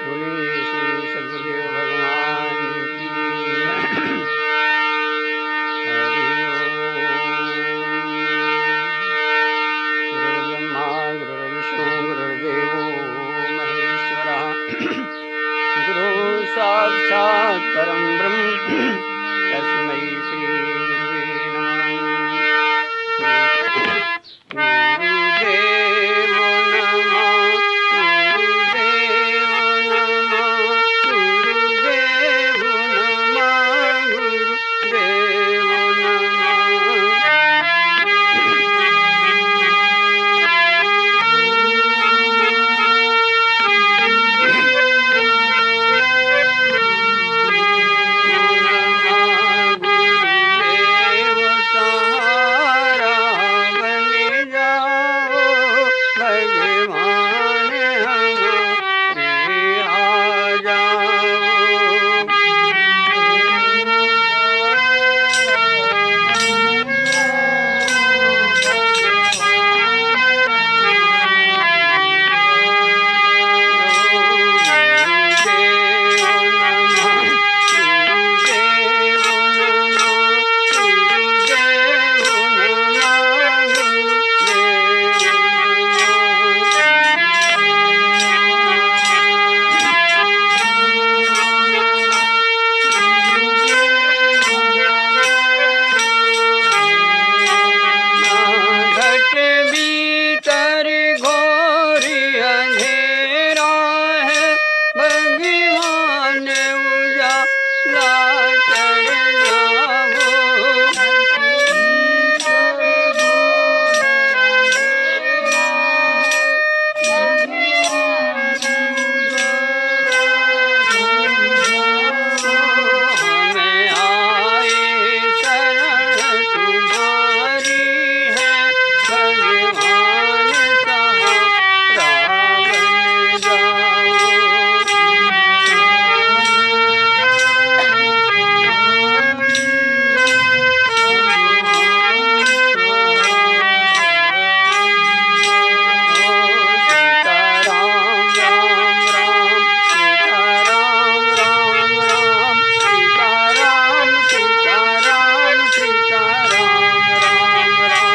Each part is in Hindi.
बोलिए श्री सद्गुरुदेव भगवान की। हरि ओम। गुरुर्ब्रह्मा गुरुर्विष्णु गुरुर्देवो महेश्वरः। गुरु साक्षात् परं ब्रह्म तस्मै श्री गुरुवे नमः। गुरुदेवो नमः गुरुदेवो नमः गुरुदेवो नमः गुरुदेवो सहारा बन जाओ भगवान हमारे आ घट भीतर घोरी अंधेरा है भगवान उजाला कर जाओ। हमें आए शरण तुम्हारी है भगवान सहारा बन सीताराम राम राम सीताराम राम राम सीताराम सीताराम सीताराम राम राम।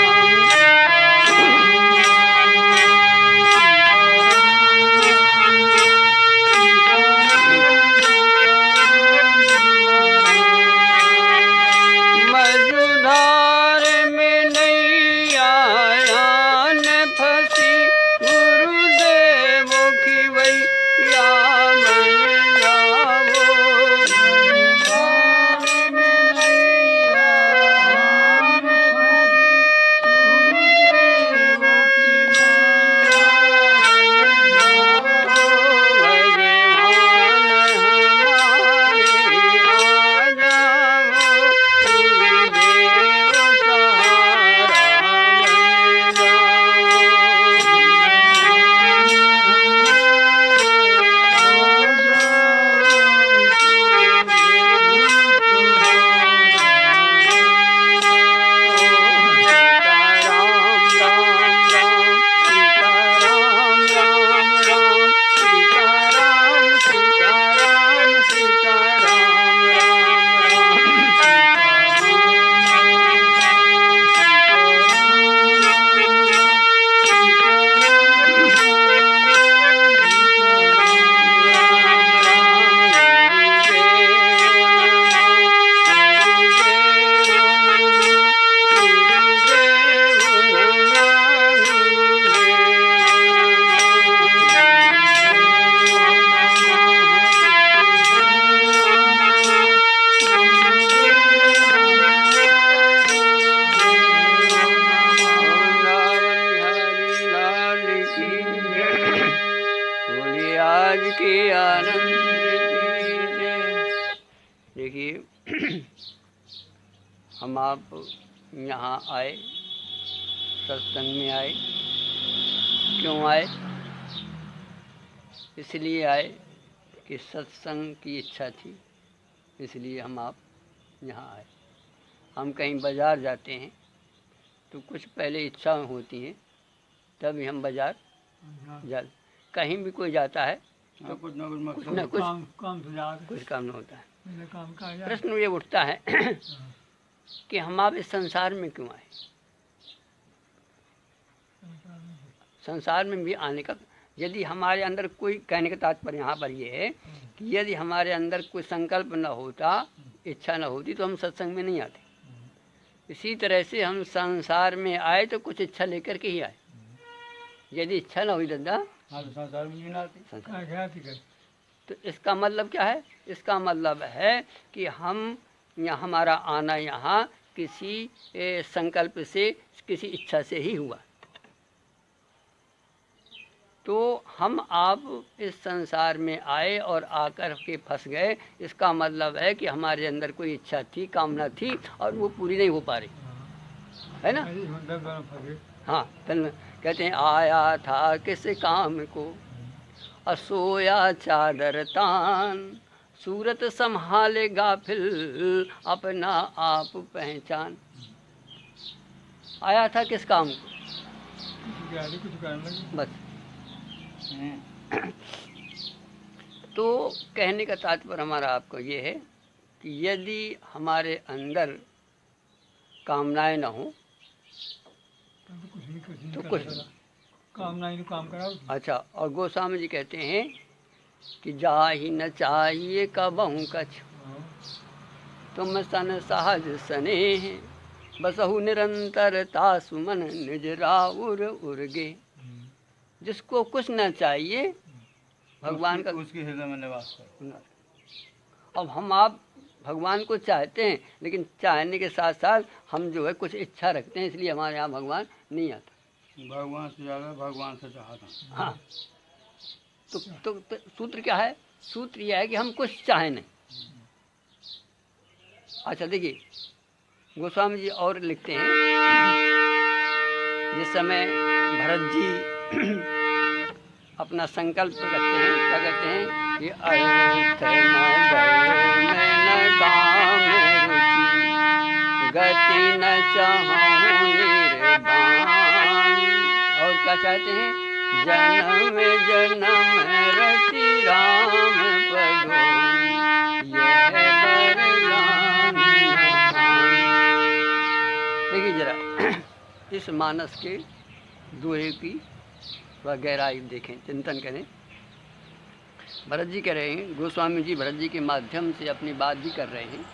मझधार में नैया यान फंसी गुरुदेवों की वैया मन जाओ। भगवान हमारे आ जाओ गुरुदेव सहारा बन सीताराम राम राम सीताराम राम राम सीताराम सीताराम सीताराम राम बोलिए आज के आनंद की जय। देखिए हम आप यहाँ आए, सत्संग में आए। क्यों आए? इसलिए आए कि सत्संग की इच्छा थी, इसलिए हम आप यहाँ आए। हम कहीं बाज़ार जाते हैं तो कुछ पहले इच्छा होती है, तभी हम बाज़ार जा। कहीं भी कोई जाता है तो कुछ ना कुछ मकसद न कुछ काम से जा कुछ काम न होता है। काम का जाए। प्रश्न ये उठता है कि हम आप इस संसार में क्यों आए? संसार में भी आने का, यदि हमारे अंदर कोई, कहने का तात्पर्य यहाँ पर ये है कि यदि हमारे अंदर कोई संकल्प न होता, इच्छा न होती, तो हम सत्संग में नहीं आते। इसी तरह से हम संसार में आए तो कुछ इच्छा लेकर के ही आए। यदि इच्छा न हुई दादा, हाँ तो संसार में भी ना आते। तो इसका मतलब क्या है? इसका मतलब है कि हम यहाँ, हमारा आना यहाँ किसी संकल्प से, किसी इच्छा से ही हुआ। तो हम आप इस संसार में आए और आकर के फंस गए। इसका मतलब है कि हमारे अंदर कोई इच्छा थी, कामना थी और वो पूरी नहीं हो पा रही, है ना? हाँ, फिर कहते हैं आया था किस काम को, असोया चादर तान, सूरत संभाले गाफिल, अपना आप पहचान। आया था किस काम को? बस। तो कहने का तात्पर्य हमारा आपको ये है कि यदि हमारे अंदर कामनाएं न हो तो कुछ कामना ही तो काम कराओ। अच्छा, और गोस्वामी जी कहते हैं कि जा ही न चाहिए कबहू कछ, तुम सन सहज स्नेह, बसहु निरंतर तासुमन निज राउर उर्गे। जिसको कुछ न चाहिए भगवान का, उसकी हृदय में निवास करो। अब हम आप भगवान को चाहते हैं, लेकिन चाहने के साथ साथ हम जो है कुछ इच्छा रखते हैं, इसलिए हमारे यहाँ भगवान नहीं आता। भगवान से ज़्यादा भगवान से चाहता। हाँ, तो सूत्र क्या है? सूत्र यह है कि हम कुछ चाहें नहीं। अच्छा देखिए, गोस्वामी जी और लिखते हैं, जिस समय भरत जी अपना संकल्प रखते हैं, क्या कहते हैं कि अर्थ न धर्म न काम रुचि, गति न चाहूं निर्वाण। और क्या चाहते हैं? जन्म जन्म रति राम पदो, यह वरदान आन। देखिए जरा इस मानस के दोहे की थोड़ा गहराई देखें, चिंतन करें। भरत जी कह रहे हैं, गोस्वामी जी भरत जी के माध्यम से अपनी बात भी कर रहे हैं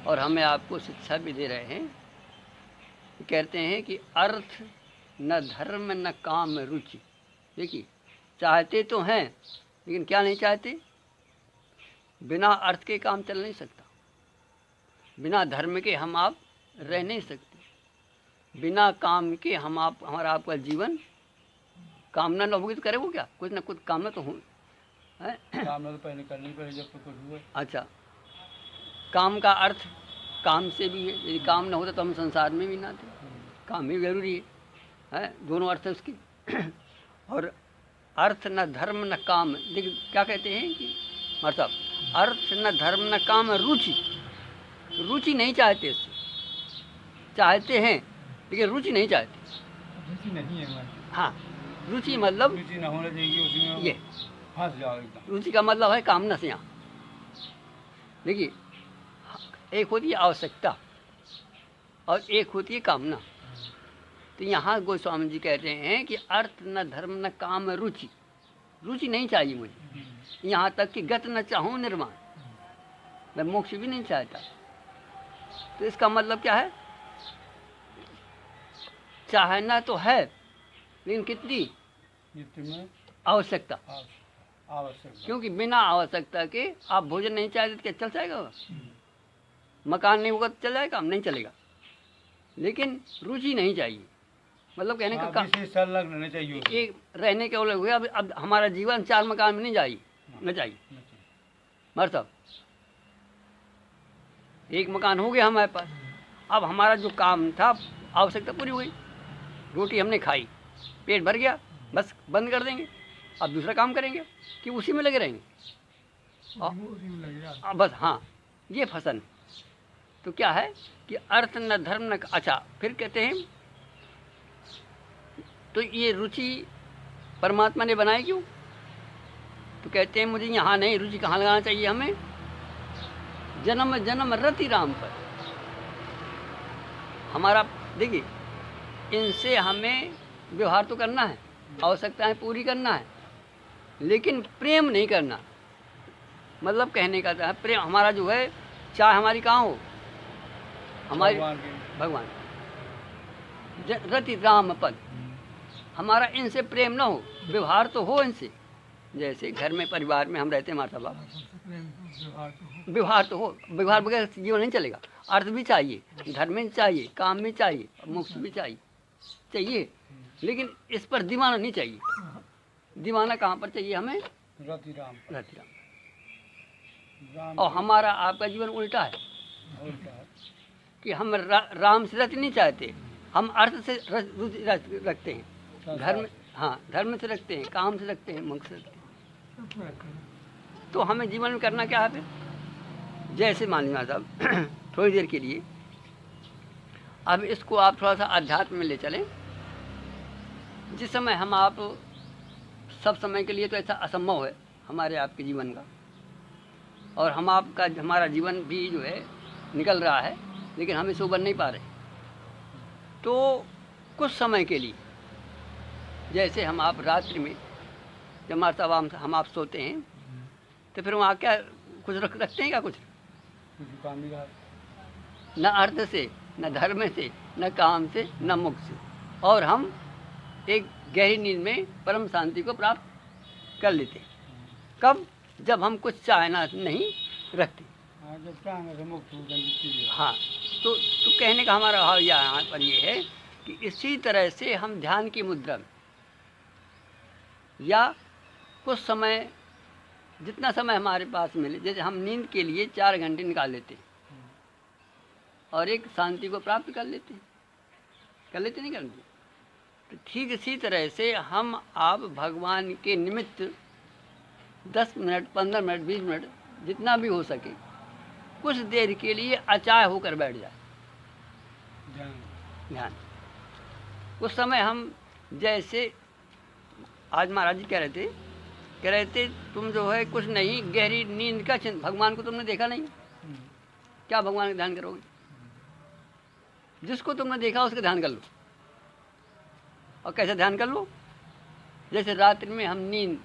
और हमें आपको शिक्षा भी दे रहे हैं। कहते हैं कि अर्थ न धर्म न काम रुचि। देखिए, चाहते तो हैं लेकिन क्या नहीं चाहते? बिना अर्थ के काम चल नहीं सकता, बिना धर्म के हम आप रह नहीं सकते, बिना काम के हम आप, हमारा आपका जीवन, कामना न होगी तो करे वो क्या? कुछ ना कुछ कामना तो हो, है? कामना तो पहले करनी पड़ेगी जब तक कुछ हुआ। अच्छा, काम का अर्थ काम से भी है। यदि काम न होता तो हम संसार में भी ना थे। काम ही जरूरी है, दोनों अर्थ है उसके। और अर्थ न धर्म न काम, लेकिन क्या कहते हैं कि मतलब अर्थ न धर्म न काम रुचि, रुचि नहीं चाहते, इससे चाहते हैं लेकिन रुचि नहीं चाहते। रुचि नहीं है। हाँ, रुचि मतलब रुचि न होना चाहिए उसमें, ये फंस जाओ एकदम। रुचि का मतलब है कामना से। यहाँ देखिए, एक होती है आवश्यकता और एक होती है कामना। तो यहाँ गोस्वामी जी कह रहे हैं कि अर्थ न धर्म न काम रुचि, रुचि नहीं चाहिए मुझे, यहाँ तक कि गत न चाहूँ निर्माण, मैं मोक्ष भी नहीं चाहता। तो इसका मतलब क्या है? चाहना तो है लेकिन कितनी? आवश्यकता। क्योंकि बिना आवश्यकता के आप भोजन नहीं चाहते तो क्या चल जाएगा? मकान नहीं होगा तो चल जाएगा? नहीं चलेगा। लेकिन रुचि नहीं चाहिए, मतलब कहने का संलग्न चाहिए, एक रहने के अलग हुआ। अब हमारा जीवन 4 मकान में नहीं चाहिए, न चाहिए मतलब एक मकान हो गया हमारे पास। अब हमारा जो काम था, आवश्यकता पूरी हो गई, रोटी हमने खाई, पेट भर गया, बस बंद कर देंगे, अब दूसरा काम करेंगे कि उसी में लगे रहेंगे? बस हाँ, ये फसन। तो क्या है कि अर्थ न धर्म न, अच्छा फिर कहते हैं तो ये रुचि परमात्मा ने बनाई क्यों? तो कहते हैं मुझे यहाँ नहीं, रुचि कहाँ लगाना चाहिए हमें? जन्म जन्म रति राम पर। हमारा देखिए, इनसे हमें व्यवहार तो करना है, आवश्यकताएं पूरी करना है, लेकिन प्रेम नहीं करना। मतलब कहने का था प्रेम हमारा जो है, चाहे हमारी कहाँ हो, हमारी भगवान रति राम पद, हमारा इनसे प्रेम ना हो, व्यवहार तो हो इनसे। जैसे घर में परिवार में हम रहते हैं माता बाप, व्यवहार तो हो, व्यवहार बगैर जीवन नहीं चलेगा। अर्थ भी चाहिए, धर्म में चाहिए, काम में चाहिए, मोक्ष भी चाहिए, लेकिन इस पर दीवाना नहीं चाहिए। दीवाना कहाँ पर चाहिए हमें? रति राम। और हमारा आपका जीवन उल्टा है कि हम राम से रति नहीं चाहते, हम अर्थ से रुचि रखते हैं, धर्म, हाँ धर्म से रखते हैं, काम से रखते हैं, मोक्ष से रखते हैं। तो हमें जीवन में करना क्या है फिर? जैसे मान लीजिए साहब थोड़ी देर के लिए अब इसको आप थोड़ा सा अध्यात्म में ले चलें। जिस समय हम आप सब समय के लिए तो ऐसा असंभव है हमारे आपके जीवन का, और हम आपका हमारा जीवन भी जो है निकल रहा है, लेकिन हम इसे उबर नहीं पा रहे। तो कुछ समय के लिए, जैसे हम आप रात्रि में जब हमारे साहब हम आप सोते हैं, तो फिर वहाँ क्या कुछ रखते हैं क्या? कुछ न अर्थ से, न धर्म से, न काम से, न मोक्ष से, और हम एक गहरी नींद में परम शांति को प्राप्त कर लेते हैं। कब? जब हम कुछ चाहना नहीं रखते। हाँ, तो कहने का हमारा भाव यहाँ पर ये है कि इसी तरह से हम ध्यान की मुद्रा में या कुछ समय, जितना समय हमारे पास मिले, जैसे हम नींद के लिए 4 घंटे निकाल लेते हैं और एक शांति को प्राप्त कर लेते नहीं करते? तो ठीक इसी तरह से हम आप भगवान के निमित्त 10 मिनट, 15 मिनट, 20 मिनट, जितना भी हो सके, कुछ देर के लिए अचाय होकर बैठ जाए ध्यान। उस समय हम, जैसे आज महाराज जी कह रहे थे तुम जो है कुछ नहीं, गहरी नींद का भगवान को तुमने देखा नहीं, क्या भगवान का ध्यान करोगे? जिसको तुमने देखा उसका ध्यान कर लो। और कैसे ध्यान कर लो? जैसे रात्रि में हम नींद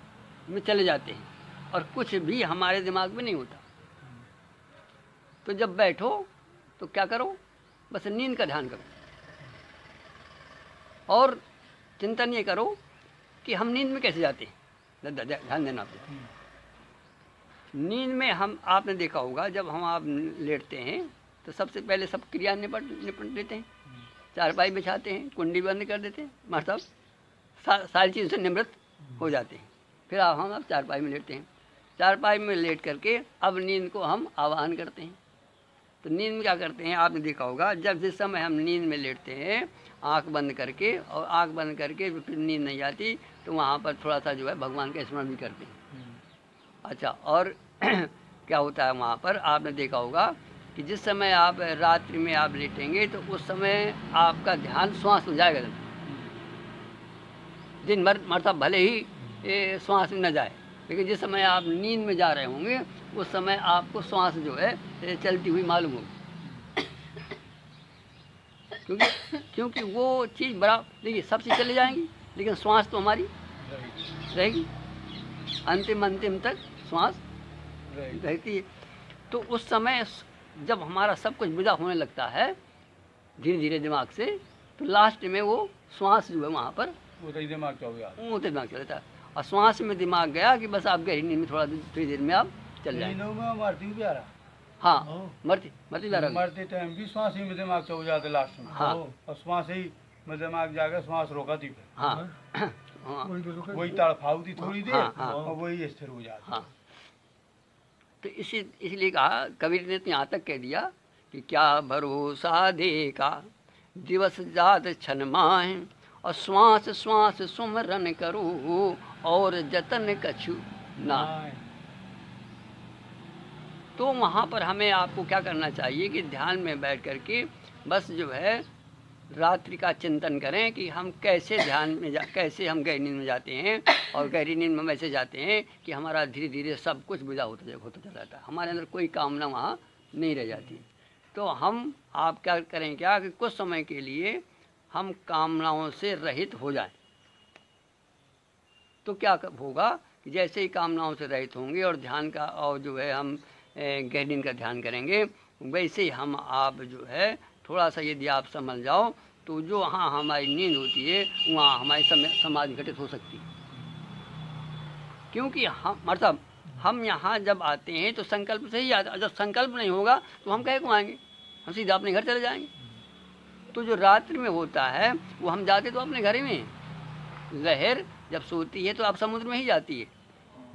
में चले जाते हैं और कुछ भी हमारे दिमाग में नहीं होता, तो जब बैठो तो क्या करो? बस नींद का ध्यान करो और चिंतन ये करो कि हम नींद में कैसे जाते हैं। ध्यान देना आप। नींद में हम, आपने देखा होगा जब हम आप लेटते हैं तो सबसे पहले सब क्रिया निपट लेते हैं, चारपाई बिछाते हैं, कुंडी बंद कर देते हैं, मतलब सारी चीज़ से निवृत्त हो जाते हैं। फिर हम अब चारपाई में लेटते हैं। चारपाई में लेट करके अब नींद को हम आवाहन करते हैं। तो नींद में क्या करते हैं? आपने देखा होगा जब जिस समय हम नींद में लेटते हैं आँख बंद करके, और आँख बंद करके फिर नींद नहीं आती तो वहाँ पर थोड़ा सा जो है भगवान का स्मरण भी करते हैं। अच्छा, और क्या होता है वहाँ पर? आपने देखा होगा कि जिस समय आप रात्रि में आप लेटेंगे तो उस समय आपका ध्यान श्वास में जाएगा। दिन भर मतलब भले ही श्वास में न जाए, लेकिन जिस समय आप नींद में जा रहे होंगे उस समय आपको श्वास जो है चलती हुई मालूम होगी। क्योंकि वो चीज़ बड़ा, देखिए सब चीज़ चले जाएंगी लेकिन श्वास तो हमारी रहेगी, अंतिम तक श्वास रहती है। तो उस समय जब हमारा सब कुछ विदा होने लगता है धीरे धीरे दिमाग से, तो लास्ट में वो श्वास जो है वहाँ पर दिमाग चल जाता है। और श्वास में दिमाग गया कि बस आप गहरी नींद में थोड़ी देर में आप चल जाएंगे। हाँ, मरते टाइम भी श्वास ही में दिमाग चल जाते लास्ट में। हाँ, और श्वास ही में दिमाग जाकर श्वास रोका थी। हाँ, वही तड़फाऊ थी थोड़ी देर। और वही स्थिर हो जाती। हाँ, तो इसलिए कहा कबीर ने तो यहाँ तक कह दिया कि क्या भरोसा देखा दिवस जात क्षण माह, और श्वास श्वास सुमरन करो और जतन कछु ना। तो वहाँ पर हमें आपको क्या करना चाहिए कि ध्यान में बैठ करके बस जो है रात्रि का चिंतन करें कि हम कैसे ध्यान में कैसे हम गहरी नींद में जाते हैं, और गहरी नींद में वैसे जाते हैं कि हमारा धीरे धीरे सब कुछ बुझा होता चला जाता है, हमारे अंदर कोई कामना वहाँ नहीं रह जाती। तो हम आप क्या करें क्या कि कुछ समय के लिए हम कामनाओं से रहित हो जाएं। तो क्या होगा कि जैसे ही कामनाओं से रहित होंगे और ध्यान का और जो है हम गहरी नींद का ध्यान करेंगे, वैसे ही हम आप जो है थोड़ा सा यदि आप समझ जाओ तो जो वहाँ हमारी नींद होती है वहाँ हमारी समाधि घटित हो सकती है। क्योंकि हम मतलब हम यहाँ जब आते हैं तो संकल्प से ही आते हैं, जब संकल्प नहीं होगा तो हम कहीं को आएंगे, हम सीधा अपने घर चले जाएंगे। तो जो रात्रि में होता है वो हम जाते तो अपने घर ही में, लहर जब सोती है तो अब समुद्र में ही जाती है,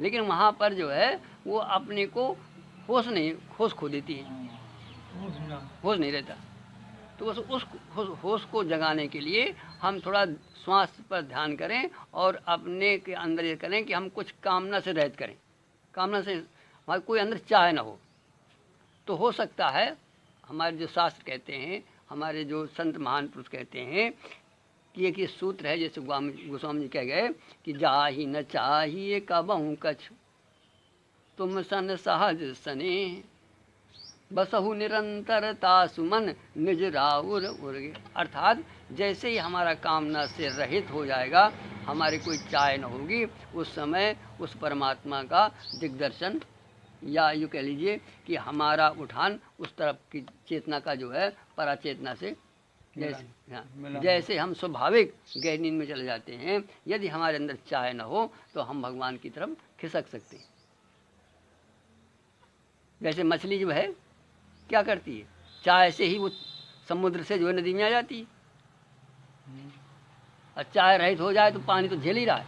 लेकिन वहाँ पर जो है वो अपने को होश खो देती है, होश नहीं रहता। तो बस उस होश को जगाने के लिए हम थोड़ा श्वास पर ध्यान करें और अपने के अंदर ये करें कि हम कुछ कामना से रहित करें, कामना से हमारे कोई अंदर चाह ना हो। तो हो सकता है हमारे जो शास्त्र कहते हैं, हमारे जो संत महान पुरुष कहते हैं कि एक ये सूत्र है, जैसे गोस्वामी जी कह गए कि जाहि न चाहिए कबहु कछु तुम सन सहज सने बसहु निरंतरता सुमन निज राउर उर्गे। अर्थात जैसे ही हमारा कामना से रहित हो जाएगा, हमारी कोई चाह न होगी, उस समय उस परमात्मा का दिग्दर्शन या यूँ कह लीजिए कि हमारा उठान उस तरफ की चेतना का जो है पराचेतना से जैसे हम स्वाभाविक गहरी नींद में चले जाते हैं, यदि हमारे अंदर चाह न हो तो हम भगवान की तरफ खिसक सकते हैं। जैसे मछली जो है क्या करती है, चाह से ही वो समुद्र से जो है नदी में आ जाती है, और चाह रहित हो जाए तो पानी तो झेल ही रहा है।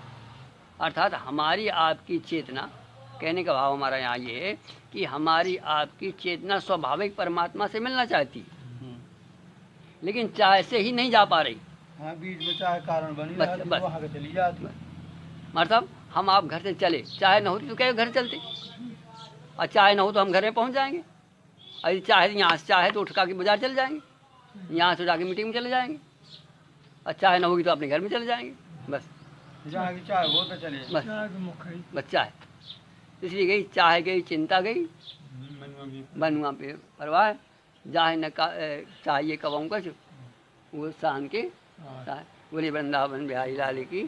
अर्थात हमारी आपकी चेतना, कहने का भाव हमारा यहाँ ये है कि हमारी आपकी चेतना स्वाभाविक परमात्मा से मिलना चाहती है, लेकिन चाह से ही नहीं जा पा रही। हाँ, बीच में चाहे कारण बनी बस वहाँ के चली जाती। मतलब हम आप घर से चले, चाहे न होती तो क्या घर चलते, और चाहे न हो तो हम घर में पहुँच जाएंगे, और चाहे यहाँ से चाहे तो उठका के बाजार चले जाएंगे, यहाँ से जाके मीटिंग में चले जाएंगे, और चाहे न होगी तो अपने घर में चले जाएंगे। बस जहाँ की चाहे वो तो चले बस चाहे, इसलिए गई चाहे गई चिंता गई बनुआ पे परवाह, जाहे न चाहिए कबहु कछु वो शान के बोले वृंदावन बिहारी लाल की।